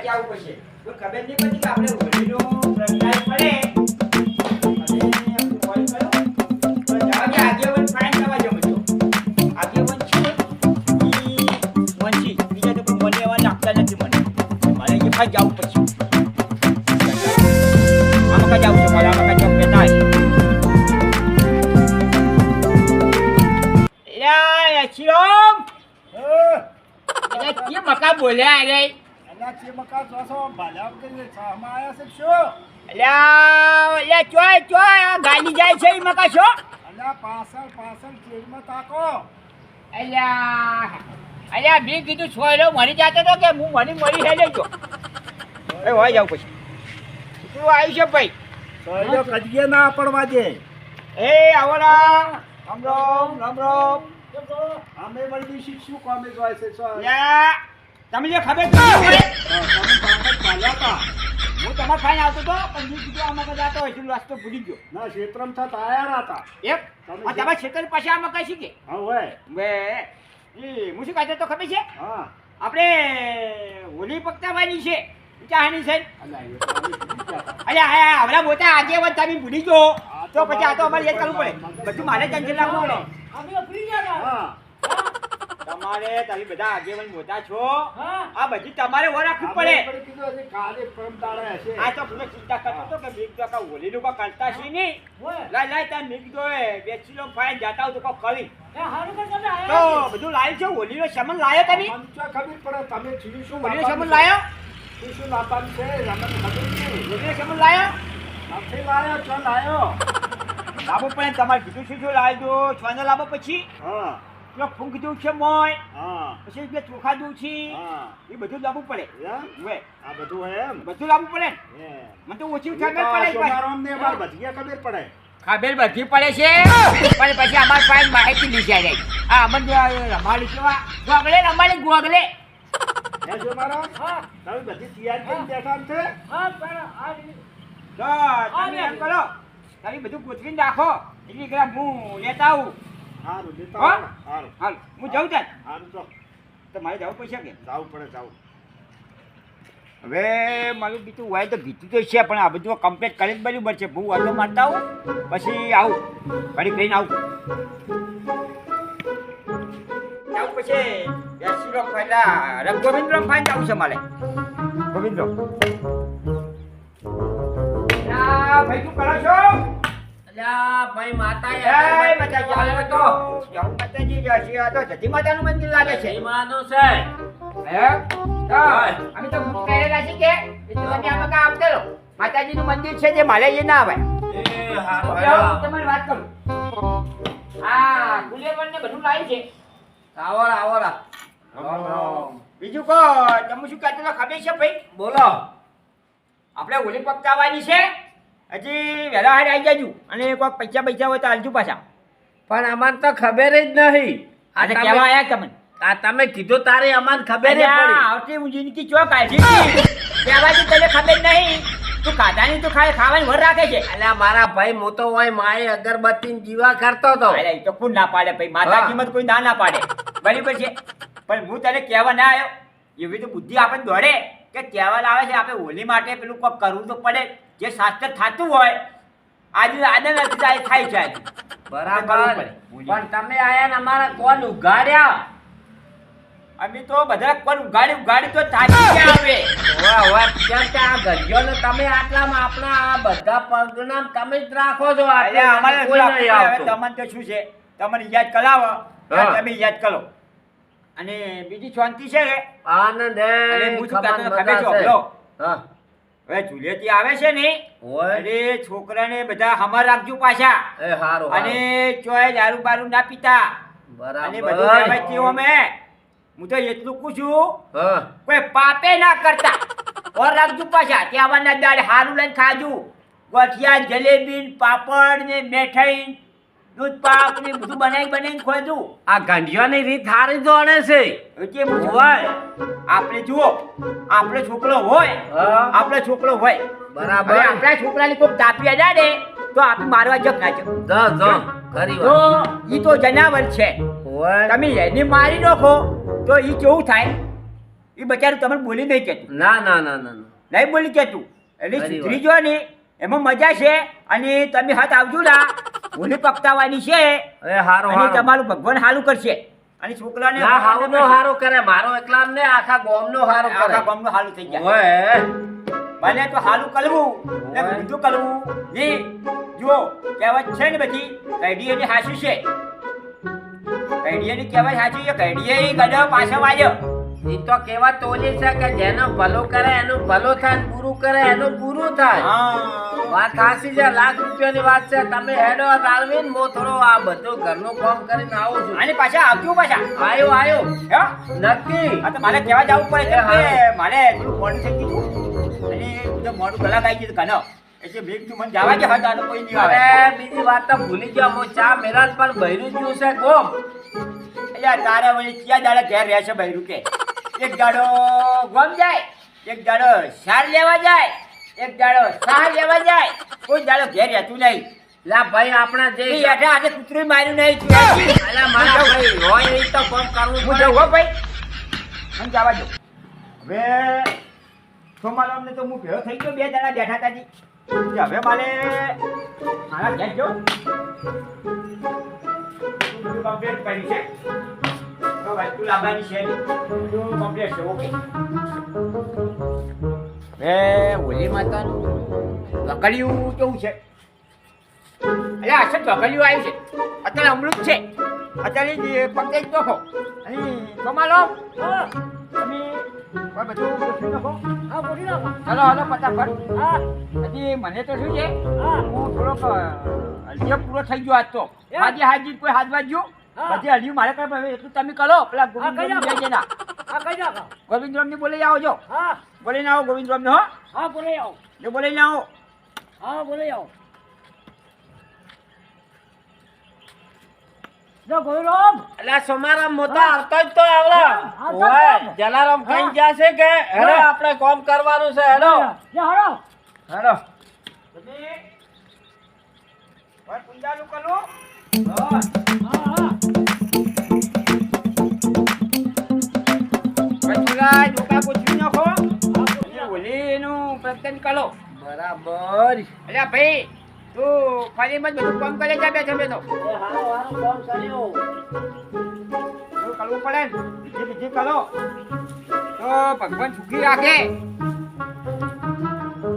જવું પડશે. કોઈ ખબર નહીં પડતી કે આપણે હોળીનો પ્રગટાય પડે. જવું પછી આમાં જવું છે મારે આમાં જવું બેટા શિરોમ કે મકા બોલ્યા રે અલ્યા કે મકા જોસો ભાલા કે સામા આયા છે શું અલ્યા ચોય ગાડી જાય છે ઈ મકા છો અલ્યા પાછળ ચેડમાં તાકો અલ્યા મેં કીધું છોયરો મરી જતો તો કે હું મરી હે લેજો એ હોય જાવ પછી શું આવ્યું છે ભાઈ સોયલો કદીએ ના પડવા દે એ આવડા રામ રામ અમે વળી શીખશું કોમે જોય છે સો યા તમને જે ખબર છે તમે પાછળ પાલ્યા તા હું તમાર ફાઈન આવતો તો પણ મેં કીધું આમાં કદાચ તો એટલું રસ્તો ભૂલી ગયો ના ક્ષેત્રમ થા આયા હતા એક તમારા ખેતર પાસે આમાં કઈ શીખે હા હોય બે એ હું શું કહેતો તો ખબર છે હા આપણે હોલી પકડાવાની છે ચાહની છે અલ્યા અરે હા હમણાં મોટા આગેવાન તમે ભૂલી ગયો તો પછી આ તો અમારે યાદ કરવું પડે બધું મારે ટેન્શન લાવવું પડે હા તમારે તમે બધા આગેવાન મોટા છો આ બધી તમારે ઓ રાખવું પડે કીધું હજી કાલે પરમ દાડે હશે આ તો તમે ચિંતા કરતો તો કે બીક તો હોલી નું કરતા છે નહીં લાય તાર મીક દો બેચી લો ફાઈન જાતા હું તો કહું ખરી તો બધું લાવ્યું છે હોલી નો સામાન લાયો તમે મને તો ખબર પડે તમે છીયું શું હોલી નો સામાન લાયો શું લાવવાનું છે રમત ખબર નહીં હોલી નો સામાન લાયો નથી લાયો ચો લાયો લાવો પડે તમારે કીધું શું લાવજો છોને લાવો પછી હા પેલો ફૂંક દઉં છે મોય હા પછી બે ચોખા દઉં છે હા એ બધું લાવવું પડે એમ હવે આ બધું હોય એમ બધું લાવવું પડે હે મને તો ઓછી ખબર પડે સોનારામને અમાર ભજીયા ખબર પડે ખબર બધી પડે છે પણ પછી અમાર પાસે માહિતી લીધી જાય આ અમને રમાડી કેવા ગોગલે રમાડી ગોગલે હે સોનારામ હા તમે બધી તૈયાર કરીને બેઠા છે હા પણ તો તમે એમ કરો તમે બધું ગોઠવીને રાખો એટલે કે હું લેતા આવું સારું લેતા હા? આવો. સારું હાલ હું જાઉં ત્યાં સારું તો તો મારે જવું પડશે કે જાવું પડે જાવું હવે મારું બીજું હોય તો બીજું તો છે પણ આ બધું કમ્પ્લીટ કરીને બરાબર છે હું વાતો મારતા આવું પછી આવું ઘડી કહીને આવું આવું પછી બેસી લો પહેલા ગોવિંદ રામ ફાઈન જવું છે મારે ગોવિંદ રામ ભાઈ શું કરો છો ભાઈ માતા જય માતાજી આવ્યો તો જય માતાજી જય આ તો જતી માતાનું મંદિર લાગે છે માનો છે હે તો અમે તો ભૂત કરેલા છે કે તમે આમાં કા આવતે રહો માતાજીનું મંદિર છે જે મારે એ ના આવે એ હારો હું તમારી વાત કરું આ ગુલેવર ને બધું લાવી છે આવરા બીજું કો તમે શું કહેતો ખબર છે ભાઈ બોલો આપણે હોલી પકડાવવાની છે હજી વહેલા હારે આવી જાજુ અને કોઈક પૈસા હોય તો હાલજો પાછા પણ અમને તો ખબર જ નહીં આજે કહેવા આયા તમને આ તમે કીધું તારે અમને ખબર જ અલ્યા, પડી આવતી હું જિંદગી ચોક આવી કહેવાથી તને ખબર નહીં તું ખાધાની તો ખાવાની વર રાખે છે અલ્યા મારા ભાઈ હું તો હોય માએ અગરબત્તી જીવા કરતો તો અરે એ તો કોણ ના પાડે ભાઈ માતા કિંમત કોઈ ના પાડે બરાબર છે પણ હું તને કહેવા ના આવ્યો એવી તો બુદ્ધિ આપણને દોડે કે કહેવા આવે છે આપણે હોલી માટે પેલું કોક કરવું તો પડે જે શાસ્ત્ર થતું હોય આજે આદન થાય છે આજે બરાબર કરવું પડે. પણ તમે આયા ને અમારા કોણ ઉગાડ્યા અમે તો બધા કોણ ઉગાડી તો થાકી ગયા હવે વાહ વાહ કેમ કે આ ગઢિયોને તમે આટલામાં આપણા આ બધા પગના તમે જ રાખો છો અરે અમારે કોઈ નહીં આવતું તમને તો શું છે તમને યાદ કરાવો હા. તમે યાદ કરો અને બીજી શાંતિ છે કે આનંદ અને હે હું શું કહેતો હતો ખબર છે હમલો? હા હવે જુલિયતી આવે છે ને ઓય અરે છોકરાને બધા હમર રાખજો પાછા એ હારું અને ચોય દારૂ બારૂ ના પીતા અને બધું બરાબર કહેવાય તેવું અમે હું તો એટલું કહું છું હા કોઈ પાપે ના કરતા ઓર રાખજો પાછા ત્યાંના દાળ હારું લઈને ખાજુ ગોઠિયા જલેબી પાપડ ને મીઠાઈ દૂધ પાક ને બધું બનાવીને ખોજું આ ગંઢિયાની રીત હારી જોડે છે એટલે હું હોય આપણે જુઓ આપણે છોકરો હોય હા. આપણે છોકરો હોય બરાબર હવે આપણા છોકરાને કોઈ તાપી અડા ને તો આપણે મારવા જગ ના જગ જો ખરી તો વાત ઈ તો જનાવર છે ઓય તમે એને મારી નાખો તો ઈ કેવું થાય એ બચારું તમને બોલી નહીં કહેતું, ના ના ના ના ના. નહીં બોલી કહેતું. એટલે ખરી સુધરી વાત. જો ને એમાં મજા છે. અને તમે હાથ આવજો ના, હોલી પકતાવાની છે એ હારું અને હારું. તમારું ભગવાન હાલું કરશે. અને છોકરાને ના હાવનો હારું કરે, મારો એકલા ને આખા ગામનો હારું કરે. આખા ગામનું હાલું થઈ જાય. ઓય ભલે તો હાલું કલવું ને ઓય. બીજું કલવું જી જુઓ કહેવત છે ને બધી કૈડી એની હાસી છે. કૈડીયાની કહેવત સાચી છે. કૈડીએ ગધો પાછો વાળ્યો. ઈ તો કેવા તોલી છે કે જેનો ભલો કરે એનું ભલો થાય ને બુરું કરે એનું બુરું થાય. હા વાત સાચી છે, લાખ રૂપિયાની વાત છે. તમે હેડો તાળવી ને મો થોડો આ બધું ઘરનું કામ કરીને આવું છું. અને પાછા આવજો પાછા. આયો આયો હે? નક્કી. આ તો મારે કહેવા જવું પડે એ કેમ કે હા. મારે થોડું મોડું થઈ ગયું અને બધું મોડું ગલા ગાઈ ગયું ઘણો એટલે મેં તું મને જવા જ હતા કોઈ નહીં આવે. અરે બીજી વાત તો ભૂલી ગયો હું. ચા મેરાજ પર બૈરું જ્યું છે ગોમ. એટલે તારે વળી ક્યાં દાડા ઘેર રહેશે બૈરું કે એક દાડો ગોમ જાય, એક દાડો સાર લેવા જાય, એક દાડો સાર લેવા જાય, કોઈ દાડો ઘેર રહેતું નહીં. લા ભાઈ આપણા જે એ હેઠા આજે કૂતરું માર્યું નહીં છું. અલા મારા ભાઈ હોય એ તો કામ કરવું હું પડે. જવું હો ભાઈ, મને જવા દો. હવે સોમાલો અમને તો હું ભેળો થઈ ગયો, 2 જણા બેઠા હતા જી. હવે મારે મારા ઘેર જો કમ્પ્લેટ કરી છે તો વસ્તુ લાવવાની છે બધું કમ્પ્લેટ છે. ઓકે હવે હોલી માતાનું ઢોકળિયું કેવું છે? એટલે અસલ ઢોકળિયું આવ્યું છે અત્યારે અમૃત છે અત્યારે પકડી જ નાખો અને સોમાલો તમે કોઈ બધું ગોઠવી નાખો. હા બોલી નાખો. ચલો હાલો ફટાફટ. હા હજી મને તો શું છે હા હું થોડોક હલિયો પૂરો થઈ ગયો આજ તો. એમ? આજે હાજી કોઈ હાથમાં ગયું હા. બધી હલિયું મારે કરે પણ હવે એટલું તમે કરો. પેલા હા, કરી ગોવિંદરામ નાખો. જઈ જના હા કઈ નાખો. ગોવિંદરામ ની બોલી આવો જો હા બોલીને આવો ગોવિંદરામ ને હો હા બોલી આવો. જો બોલીને આવો. હા બોલી આવો. જો ગોવિંદરામ. અલા સોમારામ મોટા આવતો જ તો આવડો. હા, ઓય હા. જલારામ કઈ હા. ગયા છે કે હેડો હા. આપણે કામ કરવાનું છે હેડો. જો હાલો. હેડો. તમે કોઈ પૂંજાનું કરો. હા હા કોઈ થોડા ડોકા ગોઠવી નાખો અને હોલીનું પ્રસંગ કરો. બરાબર. અલ્યા ભાઈ તું ફરીમાં જ બધું કામ કરે છે બેઠો બેઠો. એ હારો હારો કામ કર્યું. એવું કરવું પડે ને. બીજી કરો તો ભગવાન સુખી રાખે.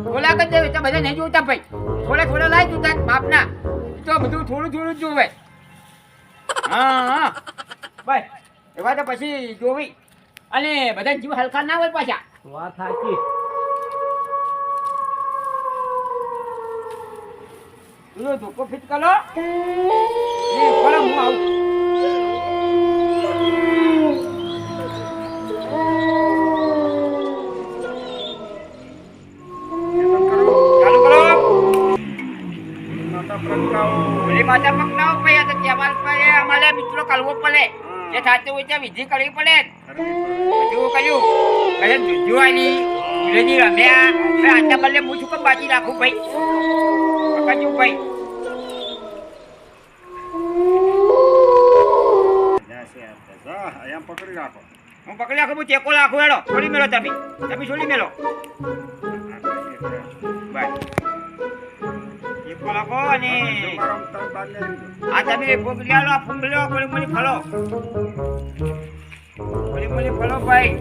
થોડા કરી દેવી તો બધા નહીં જોતા ભાઈ. થોડા લાવી જોતા બાપના તો બધું થોડું જ જોવે. હા હા ભાઈ એવા તો પછી જોવી અને બધા જીવ હલકા ના હોય પાછા. વાત સાચી. તું ધોકો ફિટ કરો ને બોલો હું આવું. ચાલુ કરો. માતા પ્રગટાવો. ઓલી માતા પકડાવો ભાઈ. આ તો તહેવાર પડે અમારે મિત્રો કરવો પડે. જે થતું હોય ત્યાં વિધિ કરવી પડે. બધું કર્યું કદાચ દૂધું આલી ધીરેજી રમ્યા. હવે આટલા બદલે હું શું કેમ બાકી રાખું ભાઈ? પકડજો ભાઈ. અહીંયા પકડી રાખો. હું પકડી રાખું, હું ચેકો રાખું. હેડો છોડી મેલો તમે છોડી મેલો. બસ ચેકો રાખો અને સોમારામ તમે બહાર લઈ આવજો. આ તમે ફૂંગલિયા લો, ફૂંગલિયો મળી ફળો. મળી ફળો ભાઈ.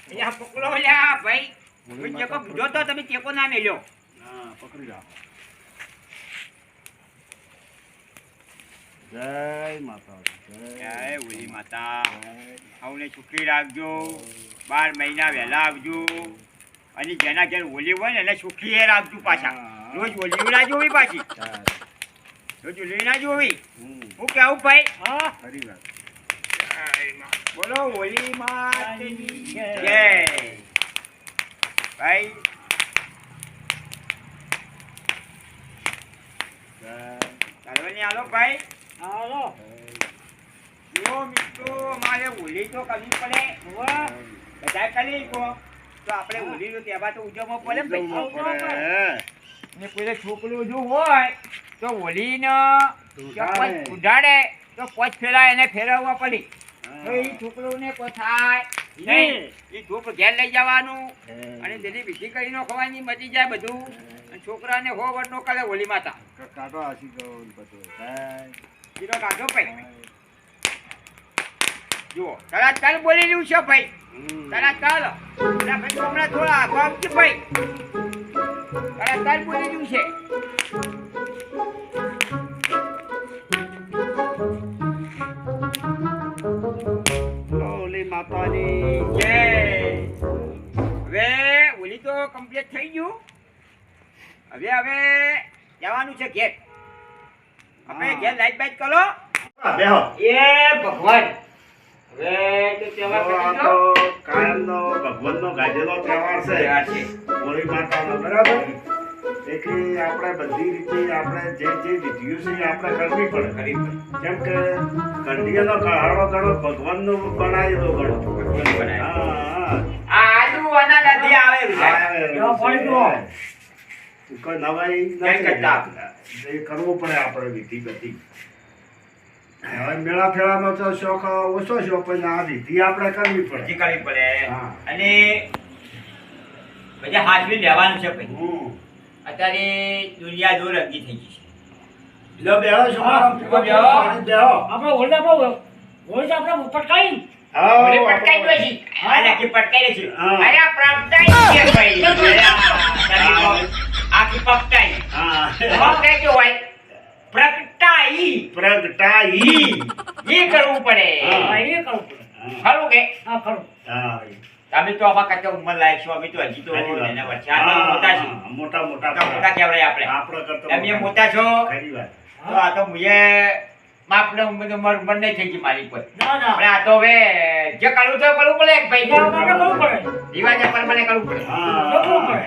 અહીંયા પકડો લ્યા ભાઈ. કોઈ ચેકો કીધો તો તમે ચેકો ના મેલ્યો. હા પકડી રાખો. જય માતા જય હોલી માતા. સૌને સુખી રાખજો. 12 મહિના વહેલા આવજો. અને જેના ઘેર હોલી હોય ને એને સુખી રાખજો પાછા. રોજ હોલી ના જોવી પાછી. રોજ હોલી ના જોવી. હું કેવું ભાઈ? હા ખરી વાત. બોલો હોલી માતાની જય. ભાઈ ચાલવાની હાલો ભાઈ. હાલો. જો મિત્રો અમારે હોલી તો કરવી પડે. બધા કરી તો આપણે હોલીનો તહેવાર તો ઉજવવો પડે ને ભાઈ. પડે. ને કોઈ છોકરું જો હોય તો હોલીનો ઉડાડે તો પોચ ફેરા એને ફેરવવા પડી તો એ છોકરોને કોઈ થાય નહીં એ છોકરો ઘેર લઈ જવાનું અને જેની વિધિ કરી નો ખવાની મચી જાય બધું અને છોકરાને હો વડ નો કરે હોલી માતા કાઢો આસી ગયો બધું કીધો કાઢો ભાઈ જુઓ તરત ચાલ બોલી રહ્યું છે ભાઈ તરત ચાલ ભાઈ હમણાં થોડા આગળ આવજે ભાઈ તરત ચાલ બોલી રહ્યું છે ઓલી માતાની જય હવે ઓલી તો કમ્પ્લીટ થઈ ગયું હવે જવાનું છે ઘેર આપણે ઘેર લાઈટ બાઈટ કરો બેહો એ ભગવાન હવે તો તહેવાર આ પતી તો ગયો. કાયમનો ભગવાનનો ગાજેલો તહેવાર તહેવાર છે છે હોળી માતાનો બરાબર એટલે આપણે બધી રીતે આપણે જે વિધિઓ છે એ આપણે કરવી પડે ખરી ભાઈ. કેમ કે કંડિયાનો કહાડો ગણો ભગવાનનું બનાવેલો ગણો ભગવાનનું બનાવેલું. હા આ આદુ અનાદાથી આવે કોઈ નવાઈ કઈ કરતા એ કરવું પડે આપણે વિધિ બધી હવે મેળા ફેળાનો તો શોખ ઓછો શોખ પણ આ વિધિ આપણે કરવી પડે હજી કરવી પડે હા. અને પછી હાજરી લેવાનું છે ભાઈ હમ. અત્યારે દુનિયા જો રંગી થઈ ગઈ છે લો બેહો છોકરા, હા, બેહો. બેહો. બેહો. આપણે ઓરડામાં હોય તો આપણે પટકાઈ હા, મને પટકાઈ દો છે આ નાખી પટકાઈ છે હા. અરે આ પ્રગટાઈ છે ભાઈ આખી પકટાઈ હા. પકટાઈ જો હોય પ્રગટાઈ પ્રગટાઈ. એ કરવું પડે હા. એ કરવું પડે ખરું કે હા ખરું હા. તમે તો આમાં કચ્ચા ઉંમર લાયક છો અમે તો હજી તો ખરી વાત. એના વચ્ચે આટલા મોટા છીએ હા, મોટા મોટા તો મોટા કહેવાય આપણે આપણે કરતા તમે મોટા છો ખરી વાત. તો આ તો મુએ માપને ઉંમર નહીં થઈ ગઈ મારી પર ના ના આપણે આ તો હવે જે કરવું તો કરવું પડે ભાઈ આપણે કરવું પડે રિવાજ પ્રમાણે કરવું પડે હા. કરવું પડે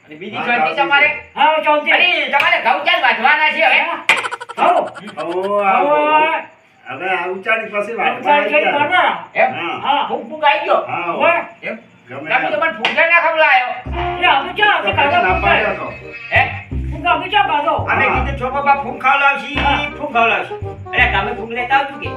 અને બીજી શાંતિ તમારે હા ચાલતી અરે તમારે ઘઉં ચાલ વાંચવાના છે હવે હાલો ઓ, આ હવે આ ઊંચાની પાસે વાત એમ હા. હા ફૂંક ફૂંક આવી ગયો હા. હોય એમ ગમે તમે તો મને ફૂંકા ના ખવડાયો એટલે આપણે ચા આપણે ના કાઢો પાડ્યો તો. હે આપણે ચા કાઢો અમે કીધું છોકરો બા ફૂંક ખાવડાવશી ફૂંક ખાવડાવશી અરે તમે ફૂંક લેતા આવજો કે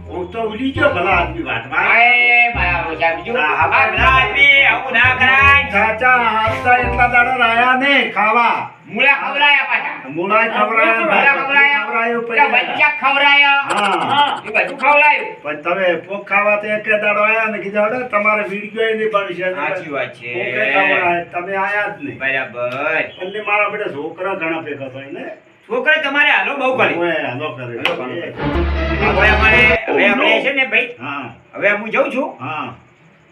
હું તો ઉડી ગયો ભલા આદમી વાતમાં. આય મારા રોજા બીજું હા, હા. આ ભલા આદમી આવું ના કરાય ચાચા આપતા એટલા દાડા રાયા ને ખાવા મૂળા ખવડાયા પાછા મૂળાય ખવડાયા, મૂળા ખવડાયા ખવડાયું પેલા પછી. બચ્ચા ખવડાયા હા. હા એ બધું ખવડાયું પણ તમે પોક ખાવા તો એકે દાડો આયા ને કીધું હડો તમારે વિડીયો નહીં બનશે સાચી વાત છે. પોકે ખવડાય, તમે આયા જ નહીં બરાબર એટલે મારા બેટા છોકરા ઘણા ભેગા થાય ને છોકરા તમારે હાલો બહુ કરી ઓય, હાલો કરે. હવે અમારે હવે આપણે છે ને ભાઈ હા હવે હું જઉં છું હા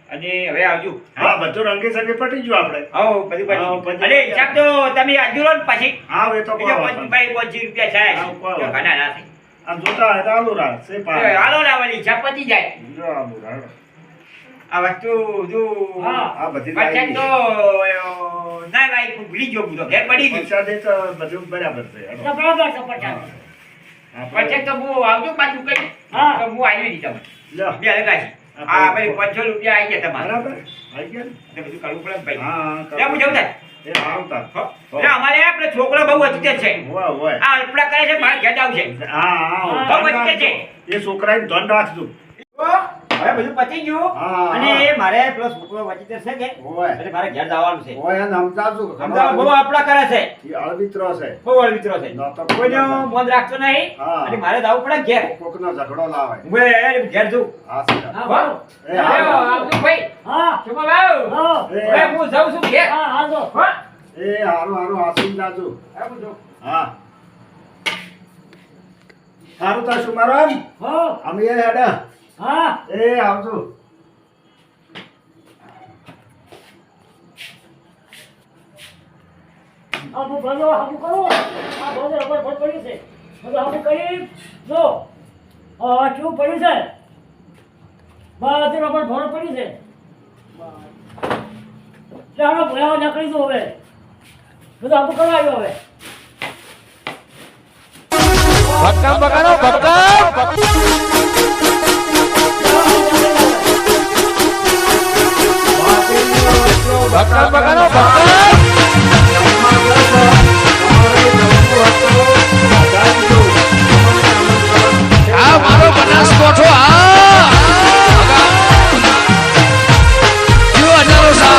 અને હવે આવજો હા બધું રંગે સંગે પટી ગયું આપણે આવો બધી હા, બધી પછી અરે હિસાબ તો તમે આજુ લો ને પછી હા એ તો બીજો કોઈ વાત 25 રૂપિયા થાય હા, કોઈ તો વાત ઘણા ના થાય આમ જોતા હોય તો આલુ રાખ છે એ હાલો લાવવાની હિસાબ પતી જાય જો આલુ રાખ. આ વસ્તુ જો હા. આ બધી પછી લાવી. તો ના ભાઈ ભૂલી ગયો બધો ઘેર પડી ગયું પૈસા દે તો બધું બરાબર છે હેડો. બરાબર છે પચાસ આપણે- પછી તો હું આવજો પાછું કઈ હા. તો હું આવી દીધા લ્યો. બે લગાજી આ ભાઈ 500 રૂપિયા આવી ગયા તમારા બરાબર આઈ ગયા ને? એટલે બધું કરવું પડે ને ભાઈ હા લે હું જઉં થાય એ હારું તાર. હો. એટલે અમારે આપણે છોકરો બહુ અતિથિ છે હોય હોય આ અલ્પડા કરે છે મારે ઘેર આવશે હા હા બહુ ધન વચ્ચે છે. રાખજો. એ છોકરાને ધન રાખજો હવે બધું પતી ગયું હા, અને હા. એ મારે પેલો છોકરો વચ્ચે છે કે હોય એટલે મારે ઘેર જવાનું છે હોય એને સમજાવજો કે અમદાવાદ બહુ આપડા કરે છે એ અળવિત્રો છે બહુ અળવિત્રો છે ના તો કોઈનો મન રાખતો નહીં હા. અને મારે જવું પડે ઘેર કોકનો ઝઘડો લાવે હું ઘેર જઉં હા સીધા. હા હો? બોલો એ હારું. આવજો ભાઈ હા શુભમ આવ. હા હવે હું જાઉં છું ઘેર હા હા જો હો? એ હારું હારું હાસીને જાજો હવે હું જાઉં. હા હારું તાર શું મારો હો અમે એ હેડા હા એ આવજો આબુ ભલો આબુ કરો આ બધું રબર ભર પડ્યું છે બધું આબુ કરી જો શું પડ્યું છે બધું રબર ભર પડ્યું છે ચાલો ભૂલાવા નીકળી દો હવે બધું આબુ કરાવ્યો હવે ભક્કમ બગાડો ભક્કમ બગાડો ભક્કમ